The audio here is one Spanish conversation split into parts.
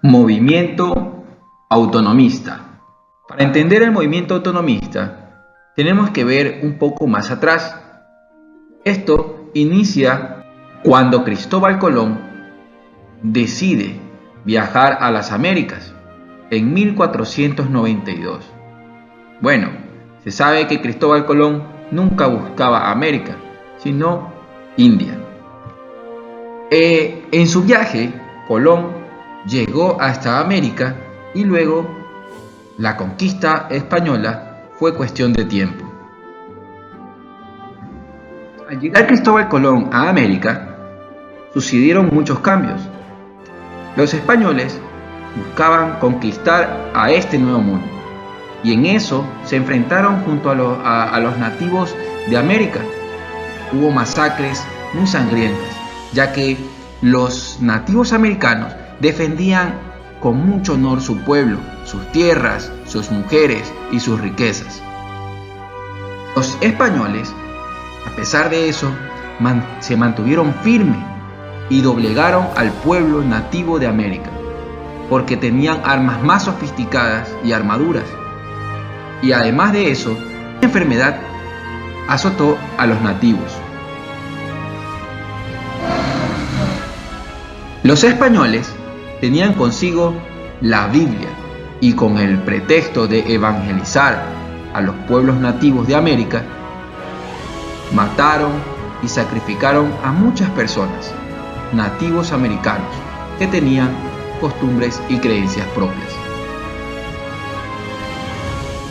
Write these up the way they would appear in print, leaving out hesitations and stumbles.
Movimiento autonomista. Para entender el movimiento autonomista, tenemos que ver un poco más atrás. Esto inicia cuando Cristóbal Colón decide viajar a las Américas en 1492. Bueno, se sabe que Cristóbal Colón nunca buscaba América, sino India. En su viaje, Colón llegó hasta América y luego la conquista española fue cuestión de tiempo. Al llegar Cristóbal Colón a América, sucedieron muchos cambios. Los españoles buscaban conquistar a este nuevo mundo y en eso se enfrentaron junto a los nativos de América. Hubo masacres muy sangrientas, ya que los nativos americanos defendían con mucho honor su pueblo, sus tierras, sus mujeres y sus riquezas. Los españoles, a pesar de eso, se mantuvieron firmes y doblegaron al pueblo nativo de América, porque tenían armas más sofisticadas y armaduras. Y además de eso, la enfermedad azotó a los nativos. Los españoles tenían consigo la Biblia y con el pretexto de evangelizar a los pueblos nativos de América, mataron y sacrificaron a muchas personas, nativos americanos, que tenían costumbres y creencias propias.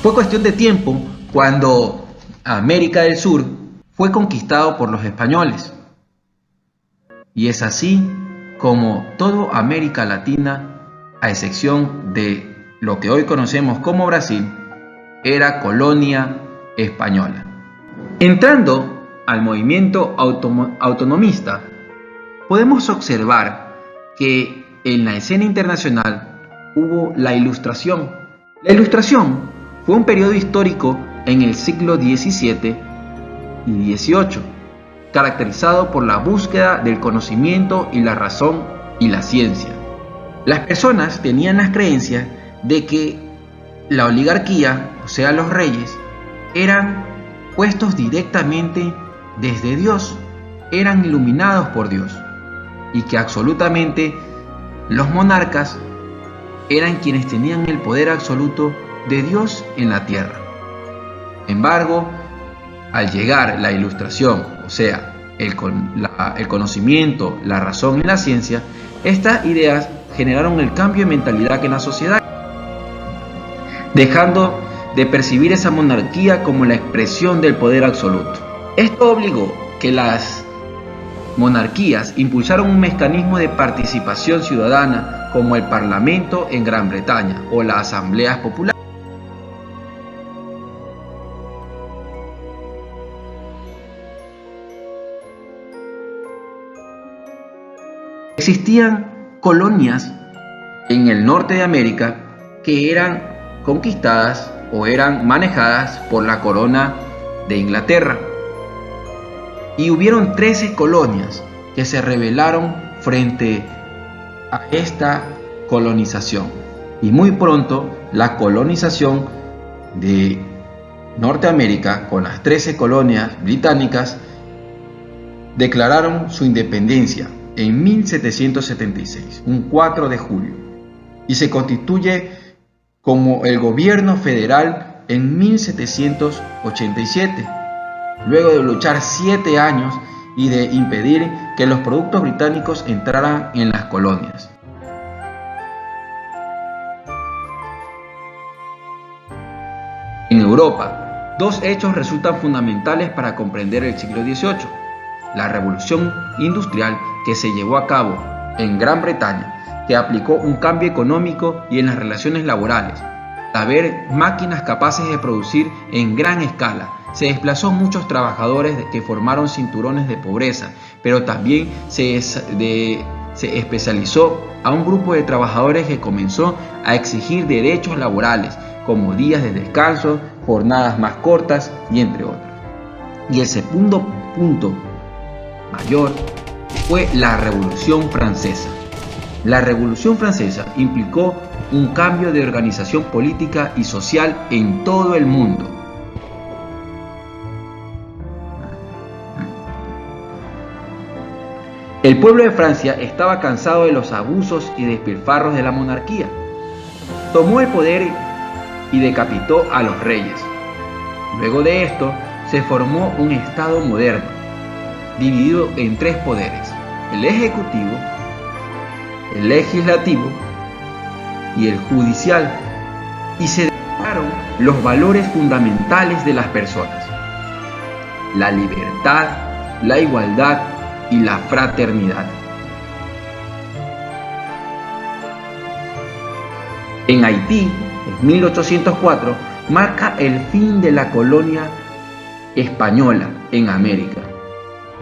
Fue cuestión de tiempo cuando América del Sur fue conquistado por los españoles. Y es así como toda América Latina, a excepción de lo que hoy conocemos como Brasil, era colonia española. Entrando al movimiento autonomista, podemos observar que en la escena internacional hubo la Ilustración. La Ilustración fue un periodo histórico en el siglo XVII y XVIII, caracterizado por la búsqueda del conocimiento y la razón y la ciencia. Las personas tenían las creencias de que la oligarquía, o sea los reyes, eran puestos directamente desde Dios, eran iluminados por Dios, y que absolutamente los monarcas eran quienes tenían el poder absoluto de Dios en la tierra. Sin embargo, al llegar la Ilustración, o sea, el conocimiento, la razón y la ciencia, estas ideas generaron el cambio de mentalidad en la sociedad, dejando de percibir esa monarquía como la expresión del poder absoluto. Esto obligó que las monarquías impulsaron un mecanismo de participación ciudadana como el Parlamento en Gran Bretaña o las asambleas populares. Existían colonias en el norte de América que eran conquistadas o eran manejadas por la corona de Inglaterra. Y hubieron 13 colonias que se rebelaron frente a esta colonización. Y muy pronto la colonización de Norteamérica con las 13 colonias británicas declararon su independencia en 1776, un 4 de julio, y se constituye como el gobierno federal en 1787, luego de luchar 7 años y de impedir que los productos británicos entraran en las colonias. En Europa, dos hechos resultan fundamentales para comprender el siglo XVIII. La revolución industrial que se llevó a cabo en Gran Bretaña, que aplicó un cambio económico y en las relaciones laborales. Al haber máquinas capaces de producir en gran escala, se desplazó muchos trabajadores que formaron cinturones de pobreza, pero también se especializó a un grupo de trabajadores que comenzó a exigir derechos laborales, como días de descanso, jornadas más cortas y entre otros. Y el segundo punto mayor fue la Revolución Francesa. La Revolución Francesa implicó un cambio de organización política y social en todo el mundo. El pueblo de Francia estaba cansado de los abusos y despilfarros de la monarquía. Tomó el poder y decapitó a los reyes. Luego de esto, se formó un Estado moderno, dividido en tres poderes: el ejecutivo, el legislativo y el judicial, y se dejaron los valores fundamentales de las personas: la libertad, la igualdad y la fraternidad. En Haití, en 1804, marca el fin de la colonia española en América,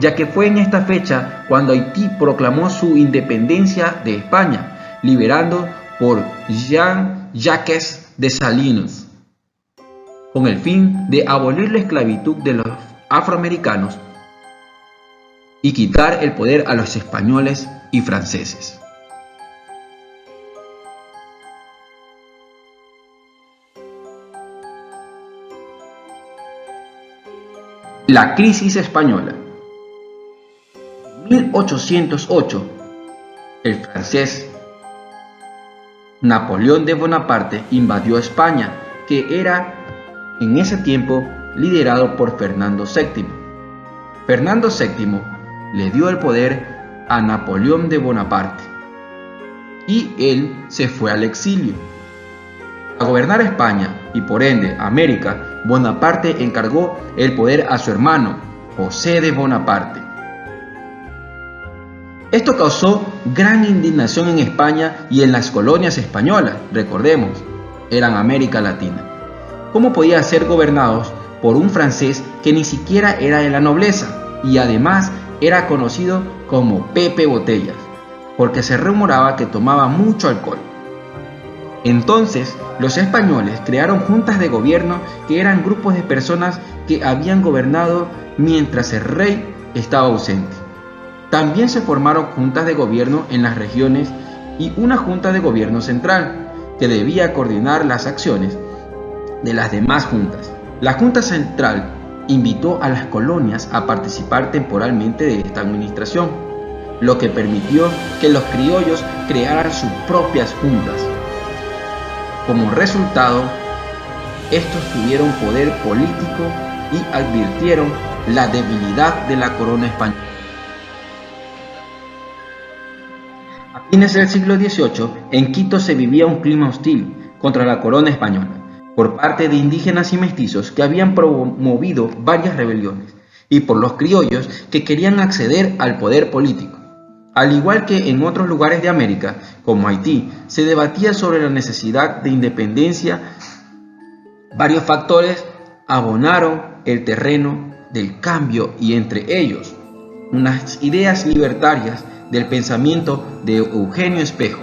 ya que fue en esta fecha cuando Haití proclamó su independencia de España, liberando por Jean-Jacques Dessalines, con el fin de abolir la esclavitud de los afroamericanos y quitar el poder a los españoles y franceses. La crisis española. En 1808, el francés Napoleón de Bonaparte invadió España, que era en ese tiempo liderado por Fernando VII. Fernando VII le dio el poder a Napoleón de Bonaparte y él se fue al exilio. Para gobernar España y por ende América, Bonaparte encargó el poder a su hermano, José de Bonaparte. Esto causó gran indignación en España y en las colonias españolas. Recordemos, eran América Latina. ¿Cómo podían ser gobernados por un francés que ni siquiera era de la nobleza y además era conocido como Pepe Botellas, porque se rumoraba que tomaba mucho alcohol? Entonces, los españoles crearon juntas de gobierno, que eran grupos de personas que habían gobernado mientras el rey estaba ausente. También se formaron juntas de gobierno en las regiones y una junta de gobierno central, que debía coordinar las acciones de las demás juntas. La Junta Central invitó a las colonias a participar temporalmente de esta administración, lo que permitió que los criollos crearan sus propias juntas. Como resultado, estos tuvieron poder político y advirtieron la debilidad de la corona española. A fines del siglo XVIII, en Quito se vivía un clima hostil contra la corona española por parte de indígenas y mestizos que habían promovido varias rebeliones y por los criollos que querían acceder al poder político. Al igual que en otros lugares de América, como Haití, se debatía sobre la necesidad de independencia. Varios factores abonaron el terreno del cambio y entre ellos, unas ideas libertarias del pensamiento de Eugenio Espejo.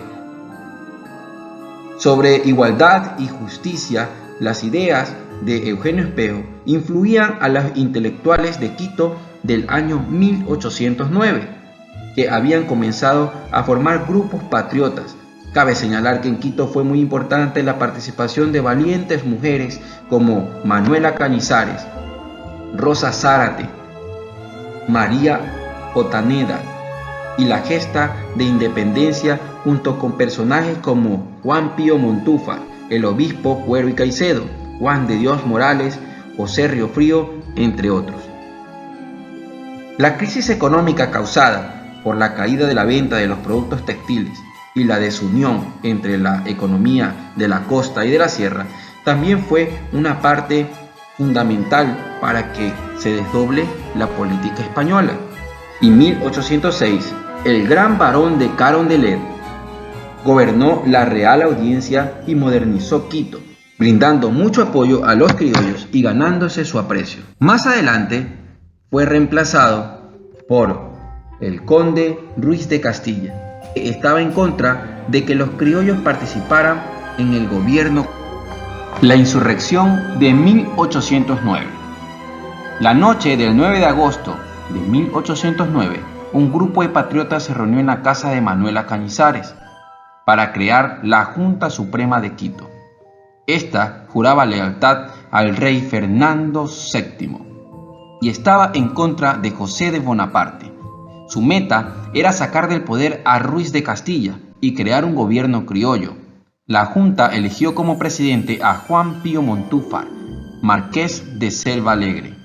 Sobre igualdad y justicia, las ideas de Eugenio Espejo influían a los intelectuales de Quito del año 1809. Que habían comenzado a formar grupos patriotas. Cabe señalar que en Quito fue muy importante la participación de valientes mujeres como Manuela Cañizares, Rosa Zárate, María Otaneda y la gesta de independencia, junto con personajes como Juan Pío Montúfar, el obispo Cuero y Caicedo, Juan de Dios Morales, José Riofrío, entre otros. La crisis económica causada por la caída de la venta de los productos textiles y la desunión entre la economía de la costa y de la sierra, también fue una parte fundamental para que se desdoble la política española. En 1806, el gran barón de Carondelet gobernó la Real Audiencia y modernizó Quito, brindando mucho apoyo a los criollos y ganándose su aprecio. Más adelante fue reemplazado por el conde Ruiz de Castilla, que estaba en contra de que los criollos participaran en el gobierno. La insurrección de 1809. La noche del 9 de agosto de 1809, un grupo de patriotas se reunió en la casa de Manuela Cañizares, para crear la Junta Suprema de Quito. Esta juraba lealtad al rey Fernando VII y estaba en contra de José de Bonaparte. Su meta era sacar del poder a Ruiz de Castilla y crear un gobierno criollo. La Junta eligió como presidente a Juan Pío Montúfar, marqués de Selva Alegre.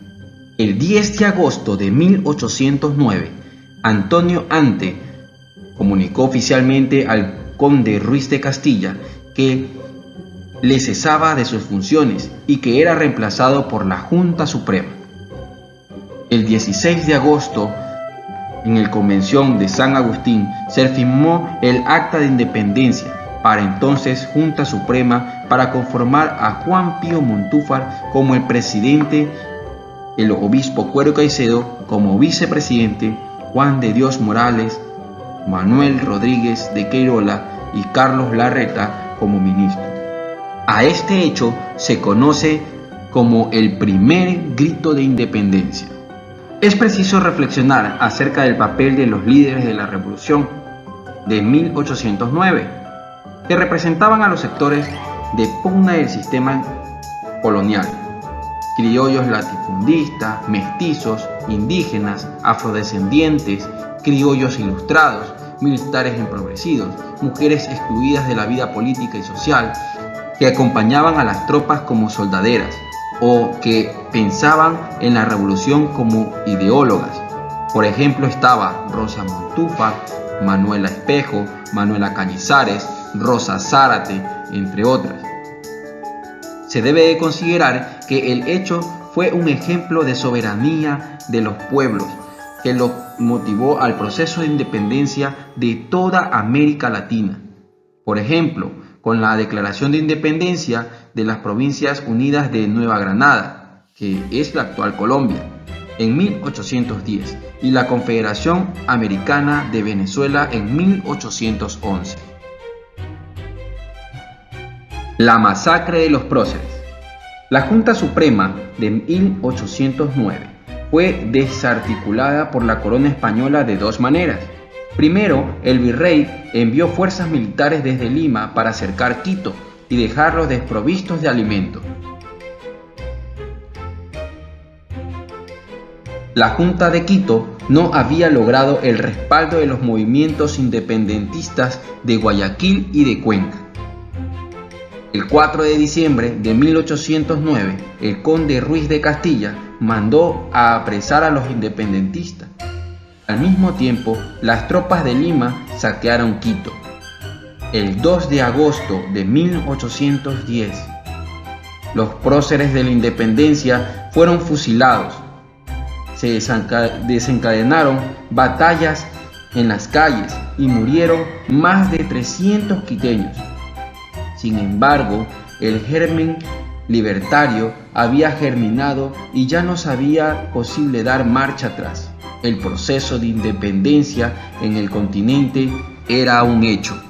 El 10 de agosto de 1809, Antonio Ante comunicó oficialmente al conde Ruiz de Castilla que le cesaba de sus funciones y que era reemplazado por la Junta Suprema. El 16 de agosto, en la Convención de San Agustín, se firmó el Acta de Independencia, para entonces Junta Suprema, para conformar a Juan Pío Montúfar como el presidente, el obispo Cuero Caicedo como vicepresidente, Juan de Dios Morales, Manuel Rodríguez de Queirola y Carlos Larreta como ministro. A este hecho se conoce como el primer grito de independencia. Es preciso reflexionar acerca del papel de los líderes de la Revolución de 1809, que representaban a los sectores de pugna del sistema colonial: criollos latifundistas, mestizos, indígenas, afrodescendientes, criollos ilustrados, militares empobrecidos, mujeres excluidas de la vida política y social, que acompañaban a las tropas como soldaderas o que pensaban en la revolución como ideólogas. Por ejemplo, estaba Rosa Montúfar, Manuela Espejo, Manuela Cañizares, Rosa Zárate, entre otras. Se debe de considerar que el hecho fue un ejemplo de soberanía de los pueblos que lo motivó al proceso de independencia de toda América Latina. Por ejemplo, con la Declaración de Independencia de las Provincias Unidas de Nueva Granada, que es la actual Colombia, en 1810, y la Confederación Americana de Venezuela en 1811. La masacre de los próceres. La Junta Suprema de 1809 fue desarticulada por la corona española de dos maneras. Primero, el virrey envió fuerzas militares desde Lima para cercar Quito y dejarlos desprovistos de alimento. La Junta de Quito no había logrado el respaldo de los movimientos independentistas de Guayaquil y de Cuenca. El 4 de diciembre de 1809, el conde Ruiz de Castilla mandó a apresar a los independentistas. Al mismo tiempo, las tropas de Lima saquearon Quito. El 2 de agosto de 1810, los próceres de la independencia fueron fusilados. Se desencadenaron batallas en las calles y murieron más de 300 quiteños. Sin embargo, el germen libertario había germinado y ya no sabía posible dar marcha atrás. El proceso de independencia en el continente era un hecho.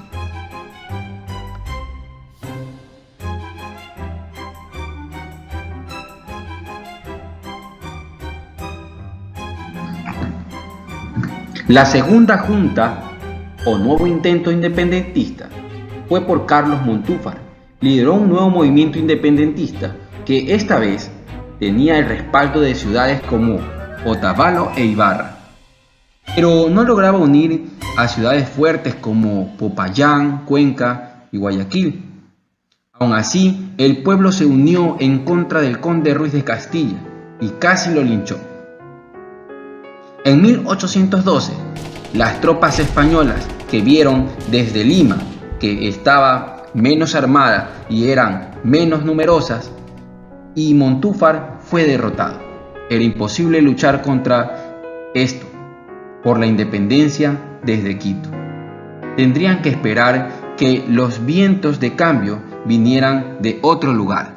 La segunda junta, o nuevo intento independentista, fue por Carlos Montúfar. Lideró un nuevo movimiento independentista que esta vez tenía el respaldo de ciudades como Otavalo e Ibarra, pero no lograba unir a ciudades fuertes como Popayán, Cuenca y Guayaquil. Aún así, el pueblo se unió en contra del conde Ruiz de Castilla y casi lo linchó. En 1812, las tropas españolas, que vieron desde Lima que estaba menos armada y eran menos numerosas, y Montúfar fue derrotado. Era imposible luchar contra esto por la independencia desde Quito. Tendrían que esperar que los vientos de cambio vinieran de otro lugar.